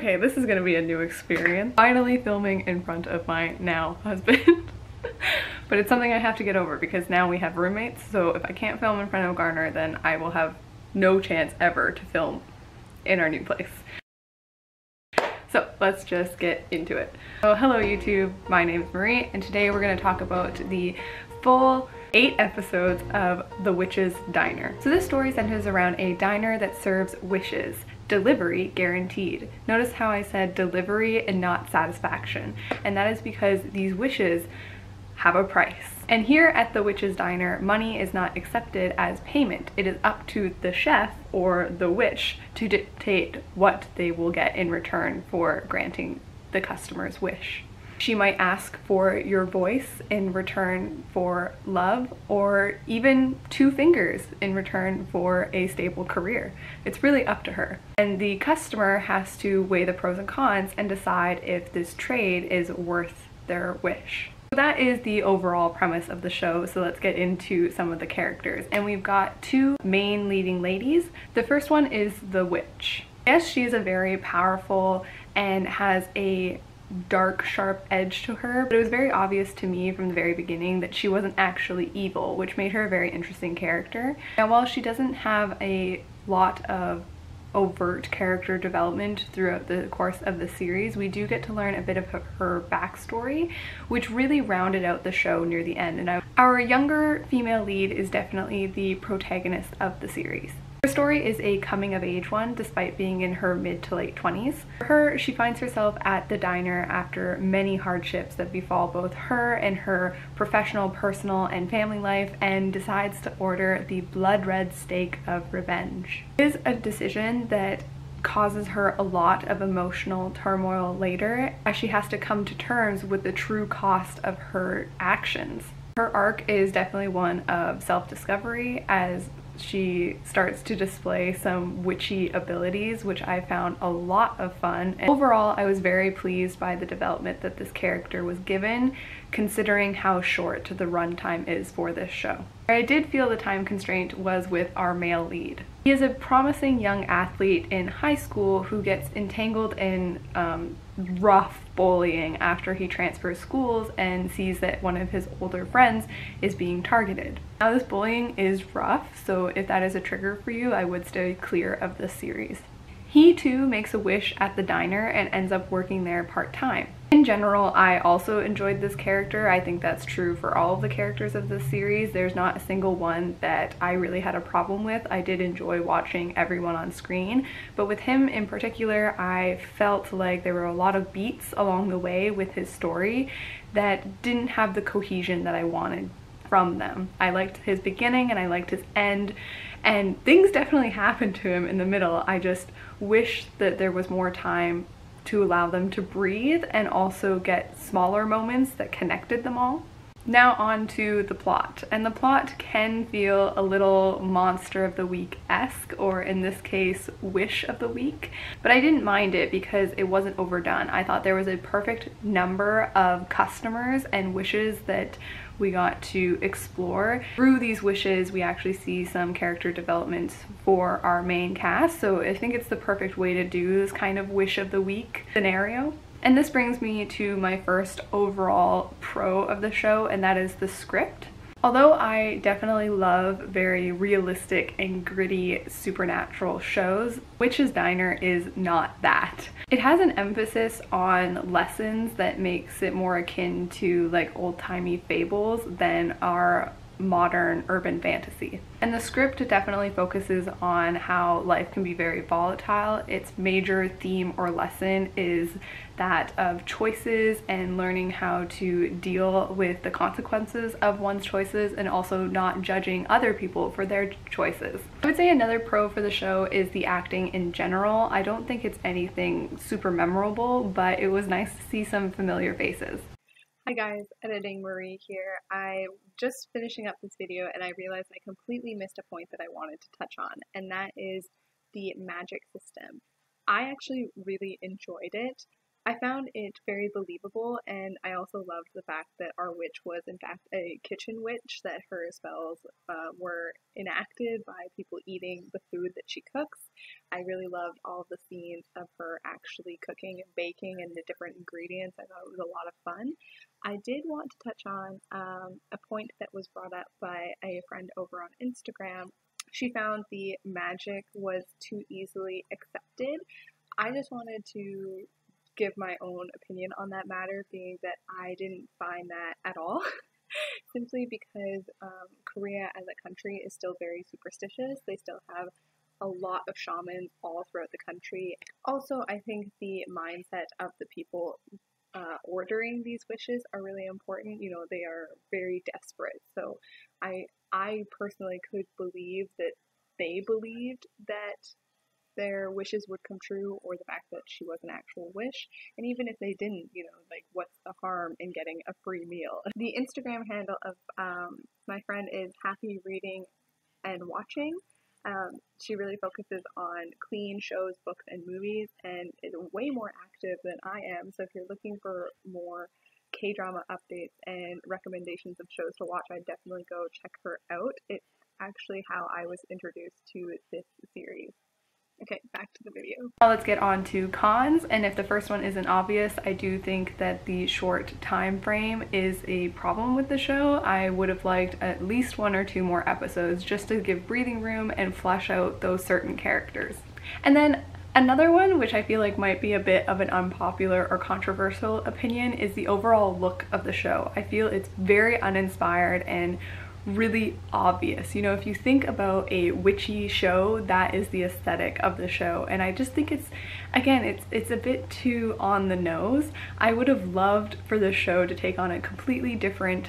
Okay, this is gonna be a new experience. Finally filming in front of my now husband. But it's something I have to get over because now we have roommates, so if I can't film in front of Garner, then I will have no chance ever to film in our new place. So let's just get into it. So hello YouTube, my name is Marie, and today we're gonna talk about the full 8 episodes of The Witch's Diner. So this story centers around a diner that serves wishes. Delivery guaranteed. Notice how I said delivery and not satisfaction, and that is because these wishes have a price. And here at the Witch's Diner, money is not accepted as payment. It is up to the chef or the witch to dictate what they will get in return for granting the customer's wish. She might ask for your voice in return for love, or even 2 fingers in return for a stable career. It's really up to her. And the customer has to weigh the pros and cons and decide if this trade is worth their wish. So that is the overall premise of the show, so let's get into some of the characters. And we've got 2 main leading ladies. The first one is the witch. Yes, she's a very powerful and has a dark, sharp edge to her, but it was very obvious to me from the very beginning that she wasn't actually evil, which made her a very interesting character. Now, while she doesn't have a lot of overt character development throughout the course of the series, we do get to learn a bit of her backstory, which really rounded out the show near the end. And our younger female lead is definitely the protagonist of the series. Her story is a coming-of-age one, despite being in her mid to late 20s. For her, she finds herself at the diner after many hardships that befall both her and her professional, personal, and family life, and decides to order the blood red steak of revenge. It is a decision that causes her a lot of emotional turmoil later, as she has to come to terms with the true cost of her actions. Her arc is definitely one of self-discovery, as she starts to display some witchy abilities, which I found a lot of fun. And overall, I was very pleased by the development that this character was given, considering how short the runtime is for this show. Where I did feel the time constraint was with our male lead. He is a promising young athlete in high school who gets entangled in rough bullying after he transfers schools and sees that one of his older friends is being targeted. Now, this bullying is rough, so if that is a trigger for you, I would stay clear of this series. He too makes a wish at the diner and ends up working there part-time. In general, I also enjoyed this character. I think that's true for all of the characters of this series. There's not a single one that I really had a problem with. I did enjoy watching everyone on screen, but with him in particular, I felt like there were a lot of beats along the way with his story that didn't have the cohesion that I wanted from them. I liked his beginning and I liked his end, and things definitely happened to him in the middle. I just wish that there was more time to allow them to breathe and also get smaller moments that connected them all. Now on to the plot. And the plot can feel a little Monster of the Week-esque, or in this case, Wish of the Week. But I didn't mind it because it wasn't overdone. I thought there was a perfect number of customers and wishes that we got to explore. Through these wishes, we actually see some character development for our main cast, so I think it's the perfect way to do this kind of Wish of the Week scenario. And this brings me to my first overall pro of the show, and that is the script. Although I definitely love very realistic and gritty supernatural shows, Witch's Diner is not that. It has an emphasis on lessons that makes it more akin to like old-timey fables than our modern urban fantasy. And the script definitely focuses on how life can be very volatile. Its major theme or lesson is that of choices and learning how to deal with the consequences of one's choices, and also not judging other people for their choices. I would say another pro for the show is the acting in general. I don't think it's anything super memorable, but it was nice to see some familiar faces. Hi guys, Editing Marie here. I'm just finishing up this video and I realized I completely missed a point that I wanted to touch on, and that is the magic system. I actually really enjoyed it. I found it very believable, and I also loved the fact that our witch was in fact a kitchen witch, that her spells were enacted by people eating the food that she cooks. I really loved all of the scenes of her actually cooking and baking and the different ingredients. I thought it was a lot of fun. I did want to touch on a point that was brought up by a friend over on Instagram. She found the magic was too easily accepted. I just wanted to give my own opinion on that matter, being that I didn't find that at all, simply because Korea as a country is still very superstitious. They still have a lot of shamans all throughout the country. Also, I think the mindset of the people ordering these wishes are really important. You know, they are very desperate. So I personally could believe that they believed that their wishes would come true, or the fact that she was an actual wish. And even if they didn't, you know, like, what's the harm in getting a free meal? The Instagram handle of my friend is Happy Reading and Watching. She really focuses on clean shows, books, and movies, and is way more active than I am. So if you're looking for more K-drama updates and recommendations of shows to watch, I'd definitely go check her out. It's actually how I was introduced to this series. Okay, back to the video. Now let's get on to cons, and if the first one isn't obvious, I do think that the short time frame is a problem with the show. I would have liked at least 1 or 2 more episodes just to give breathing room and flesh out those certain characters. And then another one, which I feel like might be a bit of an unpopular or controversial opinion, is the overall look of the show. I feel it's very uninspired and really obvious. You know, if you think about a witchy show, that is the aesthetic of the show, and I just think it's, again, it's a bit too on the nose. I would have loved for the show to take on a completely different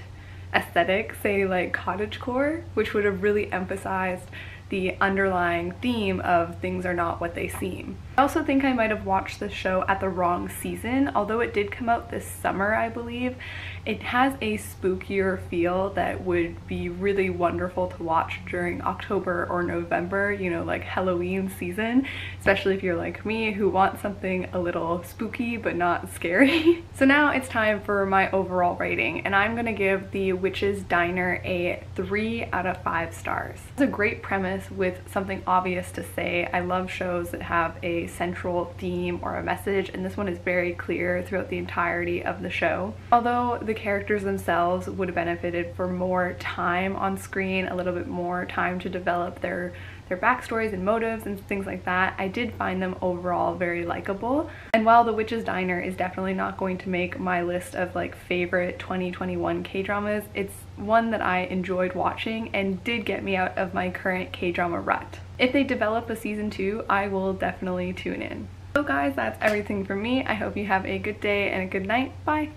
aesthetic, say like cottagecore, which would have really emphasized the underlying theme of things are not what they seem. I also think I might have watched the show at the wrong season. Although it did come out this summer, I believe, it has a spookier feel that would be really wonderful to watch during October or November, you know, like Halloween season, especially if you're like me who wants something a little spooky but not scary. So now it's time for my overall rating, and I'm gonna give The Witch's Diner a 3 out of 5 stars. It's a great premise with something obvious to say. I love shows that have a central theme or a message, and this one is very clear throughout the entirety of the show. Although the characters themselves would have benefited for more time on screen, a little bit more time to develop their backstories and motives and things like that, I did find them overall very likable. And while The Witch's Diner is definitely not going to make my list of like favorite 2021 K-dramas, it's one that I enjoyed watching and did get me out of my current K-drama rut. If they develop a season 2, I will definitely tune in. So guys, that's everything from me. I hope you have a good day and a good night. Bye!